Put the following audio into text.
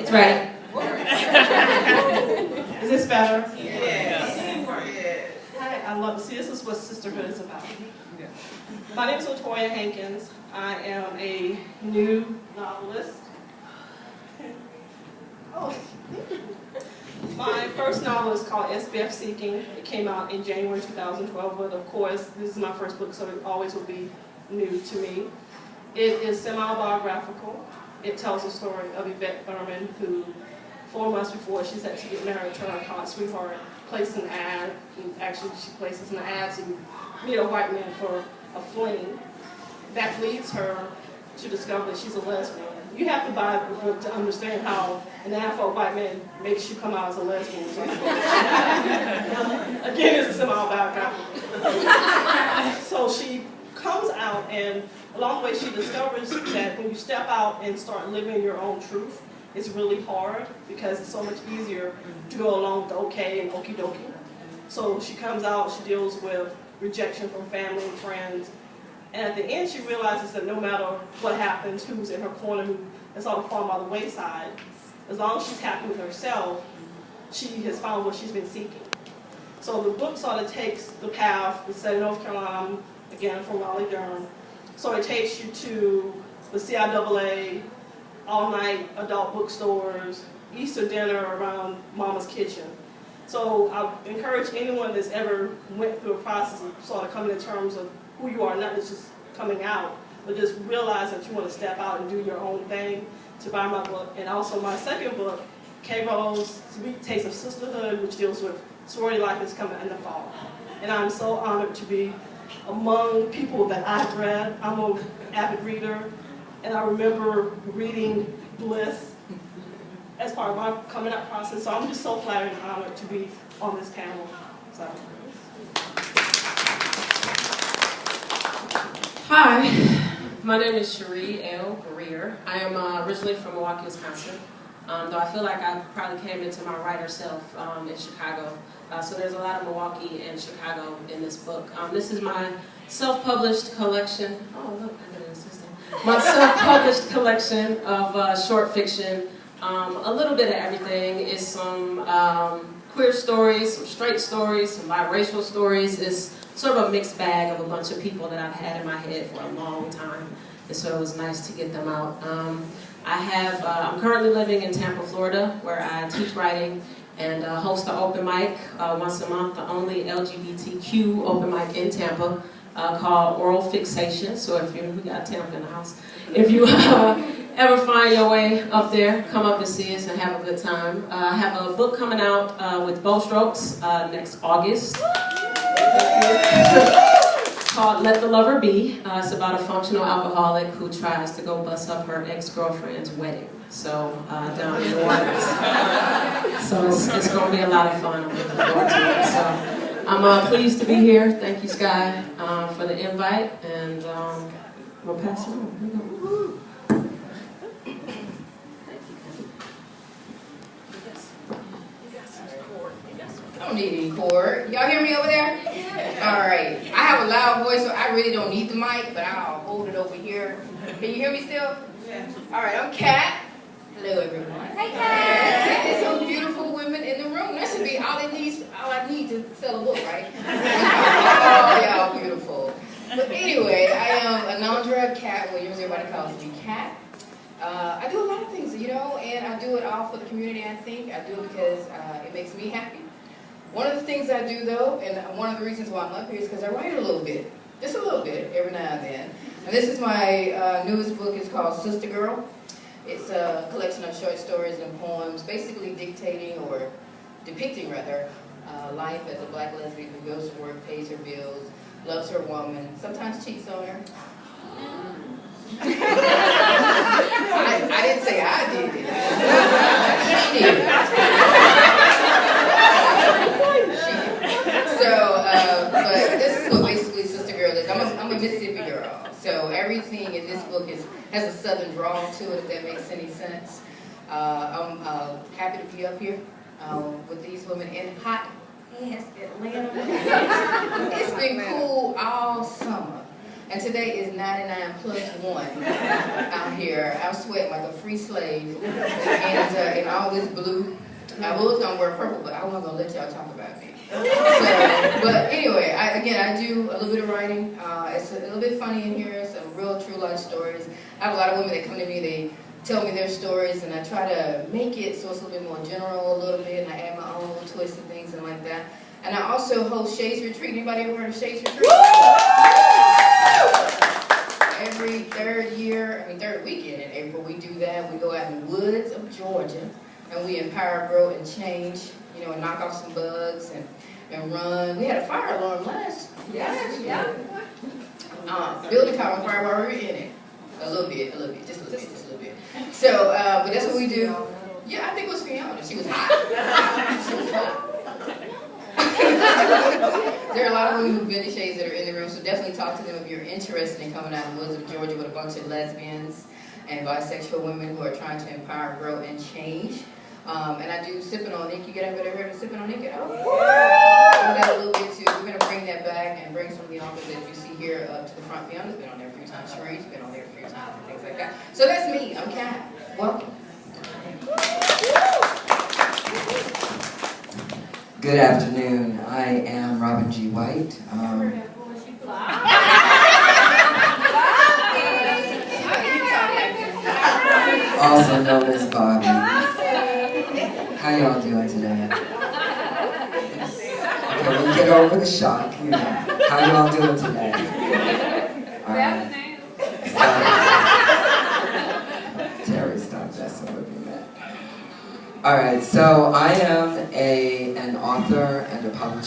It's ready. Is this better? Yes. Hi, I love to see this is what sisterhood is about. My name is Latoya Hankins. I am a new novelist. Oh, my first novel is called SBF Seeking. It came out in January 2012, but of course, this is my first book, so it always will be new to me. It is semi-biographical. It tells the story of Yvette Thurman, who 4 months before she set to get married to her college sweetheart, placed an ad, and actually she places an ad to meet a white man for a fling. That leads her to discover that she's a lesbian. You have to buy the book to understand how an ad for a white man makes you come out as a lesbian. Again, it's a semi-biographical. So she comes out, and along the way she discovers that when you step out and start living your own truth, it's really hard because it's so much easier to go along with the okay and okie dokie. So she comes out, she deals with rejection from family and friends, and at the end she realizes that no matter what happens, who's in her corner, who has all fallen by the wayside, as long as she's happy with herself, she has found what she's been seeking. So the book sort of takes the path. It's set in North Carolina, again from Raleigh-Durham. So it takes you to the CIAA, all-night adult bookstores, Easter dinner around Mama's Kitchen. So I encourage anyone that's ever went through a process of sort of coming to terms of who you are, not just coming out, but just realize that you want to step out and do your own thing, to buy my book. And also my second book, K-Rose, Sweet Taste of Sisterhood, which deals with sorority life, is coming in the fall. And I'm so honored to be among people that I've read. I'm an avid reader, and I remember reading Bliss as part of my coming up process. So I'm just so flattered and honored to be on this panel. So. Hi, my name is Cherie L. Greer. I am originally from Milwaukee, Wisconsin, though I feel like I probably came into my writer self in Chicago. So there's a lot of Milwaukee and Chicago in this book. This is my self-published collection. Oh, look, I got an assistant. My self-published collection of short fiction. A little bit of everything. Is some queer stories, some straight stories, some biracial stories. It's sort of a mixed bag of a bunch of people that I've had in my head for a long time. And so it was nice to get them out. I'm currently living in Tampa, Florida, where I teach writing and host an open mic once a month, the only LGBTQ open mic in Tampa, called Oral Fixation. So we got Tampa in the house. If you ever find your way up there, come up and see us and have a good time. I have a book coming out with Bow Strokes next August. It's called Let the Lover Be. It's about a functional alcoholic who tries to go bust up her ex-girlfriend's wedding. So down in New Orleans. So it's going to be a lot of fun. I'm looking forward to it. So I'm pleased to be here. Thank you, Sky, for the invite. And we'll pass it on. I don't need any cord. Y'all hear me over there? All right. I have a loud voice, so I really don't need the mic, but I'll hold it over here. Can you hear me still? Yeah. All right, I'm Kat. Hello, everyone. Hey, Kat. There's some beautiful women in the room. That should be all I need to sell a book, right? Oh, y'all beautiful. But anyway, I am Anandra Kat Williams. Everybody calls me Kat. I do a lot of things, and I do it all for the community, I think. I do it because it makes me happy. One of the things I do, though, and one of the reasons why I'm up here is because I write a little bit. Just a little bit, every now and then. And this is my newest book. It's called Sister Girl. It's a collection of short stories and poems, basically depicting, rather, life as a black lesbian who goes to work, pays her bills, loves her woman, sometimes cheats on her. I didn't say I did it. She did. So, but this is what basically Sister Girl is. I'm a Mississippi girl. So everything in this book has a southern drawl to it, if that makes any sense. I'm happy to be up here with these women in hot ass Atlanta. It's been cool all summer. And today is 99 plus 1 out here. I'm sweating like a free slave. And all this blue. I was going to wear purple, but I wasn't going to let y'all talk about me. So, but anyway, I do a little bit of writing. It's a little bit funny in here, some real true life stories. I have a lot of women that come to me, they tell me their stories, and I try to make it so it's a little bit more general a little bit, and I add my own little twists and things and like that. And I also host Shades Retreat. Anybody ever heard of Shades Retreat? Every third weekend in April, we do that. We go out in the woods of Georgia, and we empower, grow, and change, you know, and knock off some bugs and run. We had a fire alarm last year. Building power and fire while we were in it. A little bit, just a little bit. So, but that's what we do. Yeah, I think it was Fiona. She was hot. She was hot. There are a lot of women who've been to Shades that are in the room, so definitely talk to them if you're interested in coming out in the woods of Georgia with a bunch of lesbians and bisexual women who are trying to empower, grow, and change. And I do Sipping on Ink. You get ever heard of Sipping on Ink at all? That a little bit too. We're going to bring that back and bring some of the authors that you see here up to the front. Fiona's been on there a few times. Cherie's been on there a few times and things like that. So that's me. I'm Kat. Welcome. Good afternoon. I am Robin G. White. Also known as Bobby. How y'all doing today? Okay, we'll get over the shock, you know. How y'all doing today? Alright. Terry, stop messing with me, man. Alright, so I am an author and a publisher.